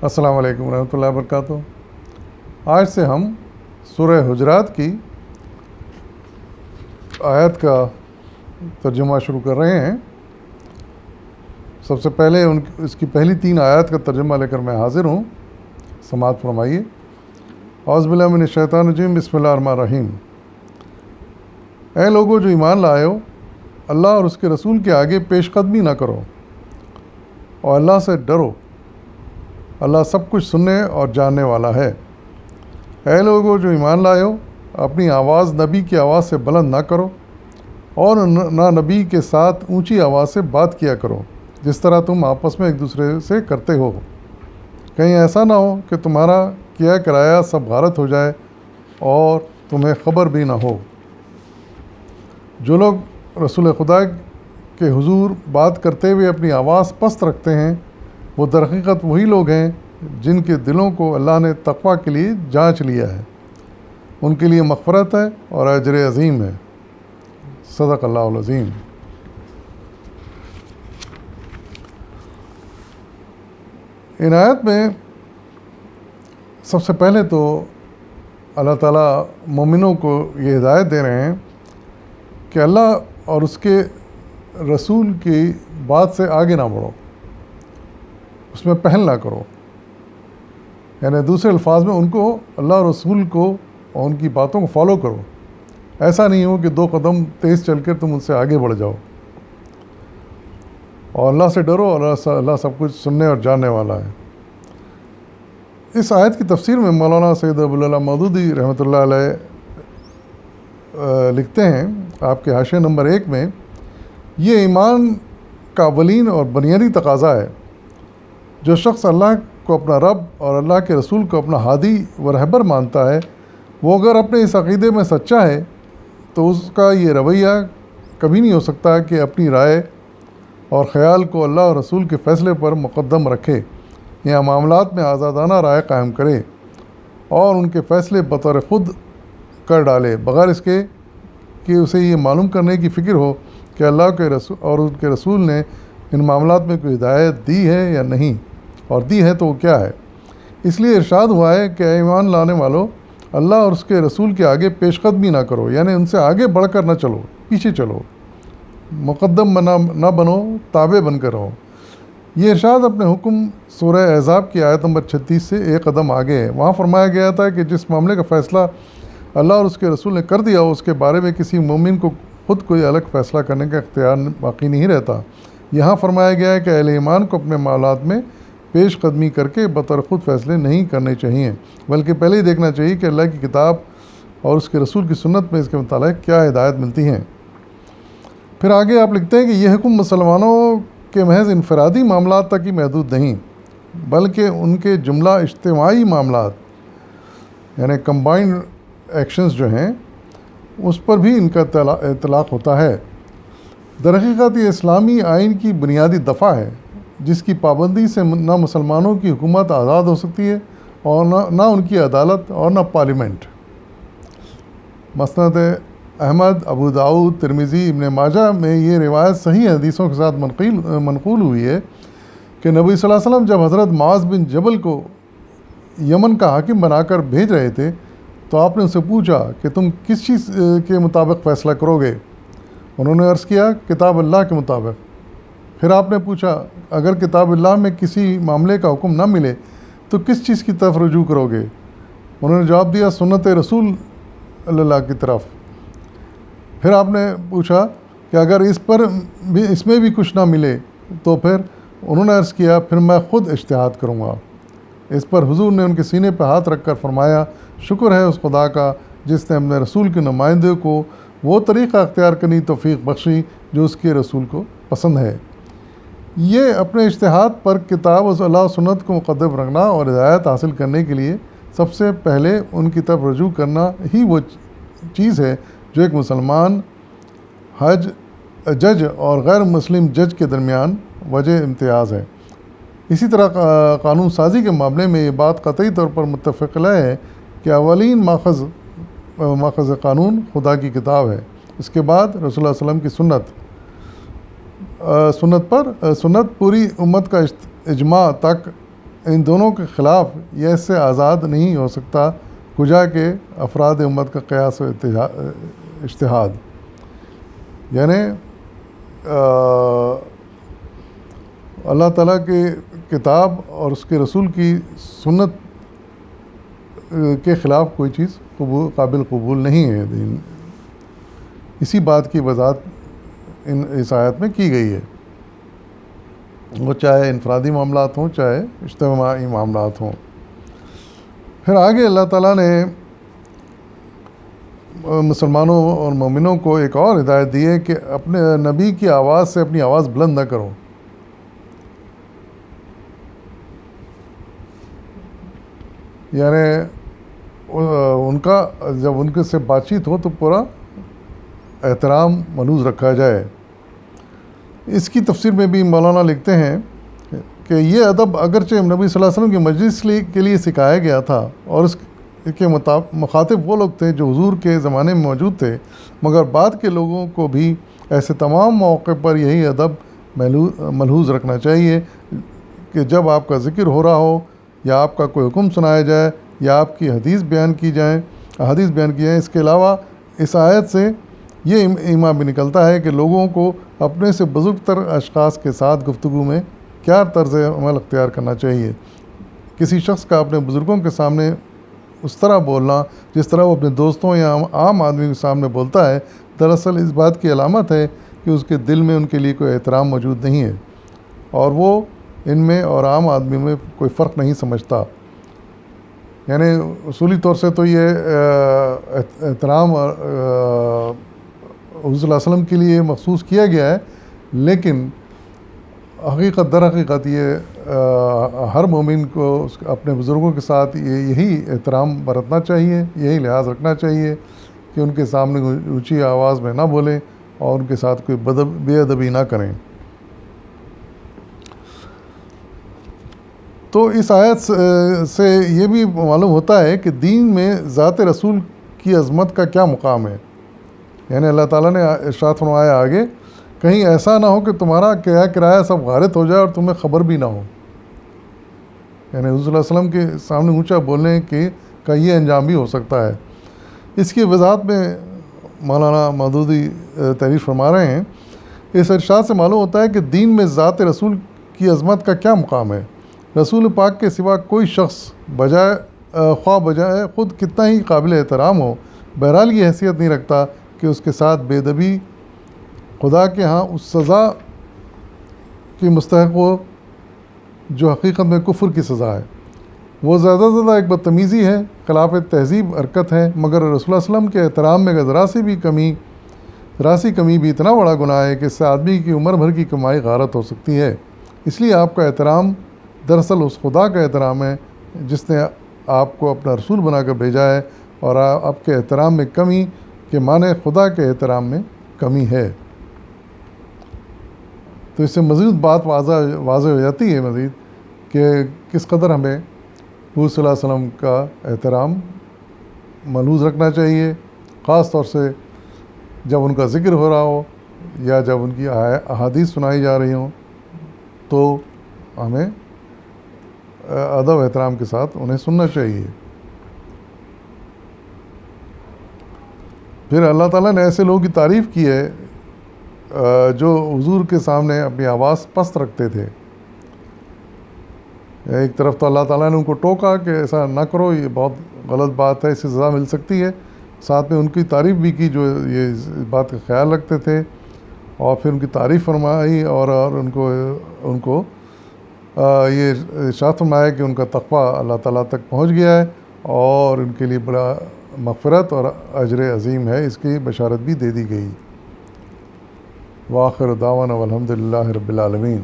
السلام علیکم ورحمۃ اللہ وبرکاتہ۔ آج سے ہم سورہ حجرات کی آیت کا ترجمہ شروع کر رہے ہیں۔ سب سے پہلے اس کی پہلی 3 آیات کا ترجمہ لے کر میں حاضر ہوں، سماعت فرمائیے۔ اعوذ باللہ من الشیطان الرجیم، بسم اللہ الرحمن الرحیم۔ اے لوگو جو ایمان لائے ہو، اللہ اور اس کے رسول کے آگے پیش قدمی نہ کرو اور اللہ سے ڈرو، اللہ سب کچھ سننے اور جاننے والا ہے۔ اے لوگو جو ایمان لائے ہو، اپنی آواز نبی کی آواز سے بلند نہ کرو اور نہ نبی کے ساتھ اونچی آواز سے بات کیا کرو، جس طرح تم آپس میں ایک دوسرے سے کرتے ہو، کہیں ایسا نہ ہو کہ تمہارا کیا کرایا سب غارت ہو جائے اور تمہیں خبر بھی نہ ہو۔ جو لوگ رسول خدا کے حضور بات کرتے ہوئے اپنی آواز پست رکھتے ہیں، وہ درحقیقت وہی لوگ ہیں جن کے دلوں کو اللہ نے تقویٰ کے لیے جانچ لیا ہے، ان کے لیے مغفرت ہے اور اجر عظیم ہے۔ صدق اللہ العظیم۔ ان آیت میں سب سے پہلے تو اللہ تعالیٰ مومنوں کو یہ ہدایت دے رہے ہیں کہ اللہ اور اس کے رسول کی بات سے آگے نہ بڑھو، اس میں پہل نہ کرو، یعنی دوسرے الفاظ میں ان کو، اللہ اور رسول کو اور ان کی باتوں کو فالو کرو۔ ایسا نہیں ہو کہ 2 قدم تیز چل کر تم ان سے آگے بڑھ جاؤ، اور اللہ سے ڈرو اور اللہ سب کچھ سننے اور جاننے والا ہے۔ اس آیت کی تفسیر میں مولانا سید ابوالعلا مودودی رحمۃ اللہ علیہ لکھتے ہیں، آپ کے حاشیہ نمبر 1 میں، یہ ایمان کا اولین اور بنیادی تقاضا ہے۔ جو شخص اللہ کو اپنا رب اور اللہ کے رسول کو اپنا ہادی و رہبر مانتا ہے، وہ اگر اپنے اس عقیدے میں سچا ہے تو اس کا یہ رویہ کبھی نہیں ہو سکتا کہ اپنی رائے اور خیال کو اللہ اور رسول کے فیصلے پر مقدم رکھے یا معاملات میں آزادانہ رائے قائم کرے اور ان کے فیصلے بطور خود کر ڈالے، بغیر اس کے کہ اسے یہ معلوم کرنے کی فکر ہو کہ اللہ کے رسول اور ان کے رسول نے ان معاملات میں کوئی ہدایت دی ہے یا نہیں، اور دی ہے تو وہ کیا ہے۔ اس لیے ارشاد ہوا ہے کہ اے ایمان لانے والو، اللہ اور اس کے رسول کے آگے پیش قدمی نہ کرو، یعنی ان سے آگے بڑھ کر نہ چلو، پیچھے چلو، مقدم نہ بنو، تابع بن کر رہو۔ یہ ارشاد اپنے حکم سورہ احزاب کی آیت نمبر 36 سے 1 قدم آگے ہے۔ وہاں فرمایا گیا تھا کہ جس معاملے کا فیصلہ اللہ اور اس کے رسول نے کر دیا ہو، اس کے بارے میں کسی مومن کو خود کوئی الگ فیصلہ کرنے کا اختیار باقی نہیں رہتا۔ یہاں فرمایا گیا ہے کہ اہل ایمان کو اپنے معاملات میں پیش قدمی کر کے بطور خود فیصلے نہیں کرنے چاہیے، بلکہ پہلے ہی دیکھنا چاہیے کہ اللہ کی کتاب اور اس کے رسول کی سنت میں اس کے متعلق کیا ہدایت ملتی ہیں۔ پھر آگے آپ لکھتے ہیں کہ یہ حکم مسلمانوں کے محض انفرادی معاملات تک ہی محدود نہیں، بلکہ ان کے جملہ اجتماعی معاملات یعنی کمبائنڈ ایکشنز جو ہیں اس پر بھی ان کا اطلاق ہوتا ہے۔ درحقیقت یہ اسلامی آئین کی بنیادی دفعہ ہے، جس کی پابندی سے نہ مسلمانوں کی حکومت آزاد ہو سکتی ہے اور نہ ان کی عدالت اور نہ پارلیمنٹ۔ مسند احمد، ابو داؤد، ترمذی، ابن ماجہ میں یہ روایت صحیح حدیثوں کے ساتھ منقول ہوئی ہے کہ نبی صلی اللہ علیہ وسلم جب حضرت معاذ بن جبل کو یمن کا حاکم بنا کر بھیج رہے تھے تو آپ نے ان سے پوچھا کہ تم کس چیز کے مطابق فیصلہ کرو گے؟ انہوں نے عرض کیا، کتاب اللہ کے مطابق۔ پھر آپ نے پوچھا، اگر کتاب اللہ میں کسی معاملے کا حکم نہ ملے تو کس چیز کی طرف رجوع کرو گے؟ انہوں نے جواب دیا، سنت رسول اللہ کی طرف۔ پھر آپ نے پوچھا کہ اگر اس میں بھی کچھ نہ ملے تو پھر؟ انہوں نے عرض کیا، پھر میں خود اجتہاد کروں گا۔ اس پر حضور نے ان کے سینے پہ ہاتھ رکھ کر فرمایا، شکر ہے اس خدا کا جس نے اپنے رسول کے نمائندے کو وہ طریقہ اختیار کرنے کی توفیق بخشی جو اس کے رسول کو پسند ہے۔ یہ اپنے اجتہاد پر کتاب اللہ و سنت کو مقدم رکھنا اور ہدایت حاصل کرنے کے لیے سب سے پہلے ان کی طرف رجوع کرنا ہی وہ چیز ہے جو ایک مسلمان جج اور غیر مسلم جج کے درمیان وجہ امتیاز ہے۔ اسی طرح قانون سازی کے معاملے میں یہ بات قطعی طور پر متفق علیہ ہے کہ اولین ماخذ قانون خدا کی کتاب ہے، اس کے بعد رسول اللہ صلی اللہ علیہ وسلم کی سنت پوری امت کا اجماع تک ان دونوں کے خلاف یہ اس سے آزاد نہیں ہو سکتا کجا کے افراد امت کا قیاس و اجتہاد. یعنی اللہ تعالیٰ کی کتاب اور اس کے رسول کی سنت کے خلاف کوئی چیز قابل قبول نہیں ہے دین. اسی بات کی وضاحت اس آیت میں کی گئی ہے، وہ چاہے انفرادی معاملات ہوں چاہے اجتماعی معاملات ہوں. پھر آگے اللہ تعالیٰ نے مسلمانوں اور مومنوں کو ایک اور ہدایت دی ہے کہ اپنے نبی کی آواز سے اپنی آواز بلند نہ کرو. یعنی ان کا جب ان کے سے بات چیت ہو تو پورا احترام ملحوظ رکھا جائے. اس کی تفسیر میں بھی مولانا لکھتے ہیں کہ یہ ادب اگرچہ نبی صلی اللہ علیہ وسلم کی مجلس کے لیے سکھایا گیا تھا اور اس کے مخاطب وہ لوگ تھے جو حضور کے زمانے میں موجود تھے، مگر بعد کے لوگوں کو بھی ایسے تمام موقع پر یہی ادب ملحوظ رکھنا چاہیے کہ جب آپ کا ذکر ہو رہا ہو یا آپ کا کوئی حکم سنایا جائے یا آپ کی حدیث بیان کی جائیں. اس کے علاوہ اس آیت سے یہ ایمان بھی نکلتا ہے کہ لوگوں کو اپنے سے بزرگ تر اشخاص کے ساتھ گفتگو میں کیا طرز عمل اختیار کرنا چاہیے. کسی شخص کا اپنے بزرگوں کے سامنے اس طرح بولنا جس طرح وہ اپنے دوستوں یا عام آدمی کے سامنے بولتا ہے، دراصل اس بات کی علامت ہے کہ اس کے دل میں ان کے لیے کوئی احترام موجود نہیں ہے اور وہ ان میں اور عام آدمی میں کوئی فرق نہیں سمجھتا. یعنی اصولی طور سے تو یہ احترام حضور صلی اللہ علیہ وسلم کے لیے مخصوص کیا گیا ہے، لیکن در حقیقت یہ ہر مومن کو اپنے بزرگوں کے ساتھ یہی احترام برتنا چاہیے، یہی لحاظ رکھنا چاہیے کہ ان کے سامنے اونچی آواز میں نہ بولیں اور ان کے ساتھ کوئی بے ادبی نہ کریں. تو اس آیت سے یہ بھی معلوم ہوتا ہے کہ دین میں ذات رسول کی عظمت کا کیا مقام ہے. یعنی اللہ تعالیٰ نے ارشاد فرمایا آگے، کہیں ایسا نہ ہو کہ تمہارا کرایہ سب غارت ہو جائے اور تمہیں خبر بھی نہ ہو. یعنی حضور صلی اللہ علیہ وسلم کے سامنے اونچا بولنے کا یہ انجام بھی ہو سکتا ہے. اس کی وضاحت میں مولانا مودودی تعریف فرما رہے ہیں. اس ارشاد سے معلوم ہوتا ہے کہ دین میں ذات رسول کی عظمت کا کیا مقام ہے. رسول پاک کے سوا کوئی شخص بجائے خود کتنا ہی قابل احترام ہو، بہرحال یہ حیثیت نہیں رکھتا کہ اس کے ساتھ بے ادبی خدا کے ہاں اس سزا کی مستحق ہو جو حقیقت میں کفر کی سزا ہے. وہ زیادہ سے زیادہ ایک بدتمیزی ہے، خلاف تہذیب حرکت ہے، مگر رسول اللہ علیہ وسلم کے احترام میں ذرا سی کمی بھی اتنا بڑا گناہ ہے کہ اس سے آدمی کی عمر بھر کی کمائی غارت ہو سکتی ہے. اس لیے آپ کا احترام دراصل اس خدا کا احترام ہے جس نے آپ کو اپنا رسول بنا کر بھیجا ہے، اور آپ کے احترام میں کمی کے معنی خدا کے احترام میں کمی ہے. تو اس سے مزید بات واضح ہو جاتی ہے مزید کہ کس قدر ہمیں حضور صلی اللہ علیہ وسلم کا احترام ملحوظ رکھنا چاہیے، خاص طور سے جب ان کا ذکر ہو رہا ہو یا جب ان کی احادیث سنائی جا رہی ہوں تو ہمیں ادب احترام کے ساتھ انہیں سننا چاہیے. پھر اللہ تعالیٰ نے ایسے لوگوں کی تعریف کی ہے جو حضور کے سامنے اپنی آواز پست رکھتے تھے. ایک طرف تو اللہ تعالیٰ نے ان کو ٹوکا کہ ایسا نہ کرو، یہ بہت غلط بات ہے، اس سے سزا مل سکتی ہے. ساتھ میں ان کی تعریف بھی کی جو یہ اس بات کا خیال رکھتے تھے، اور پھر ان کی تعریف فرمائی اور ان کو یہ ارشاد فرمایا کہ ان کا تقویٰ اللہ تعالیٰ تک پہنچ گیا ہے اور ان کے لیے بڑا مغفرت اور اجر عظیم ہے، اس کی بشارت بھی دے دی گئی. وآخر دعوانا والحمد للہ رب العالمین.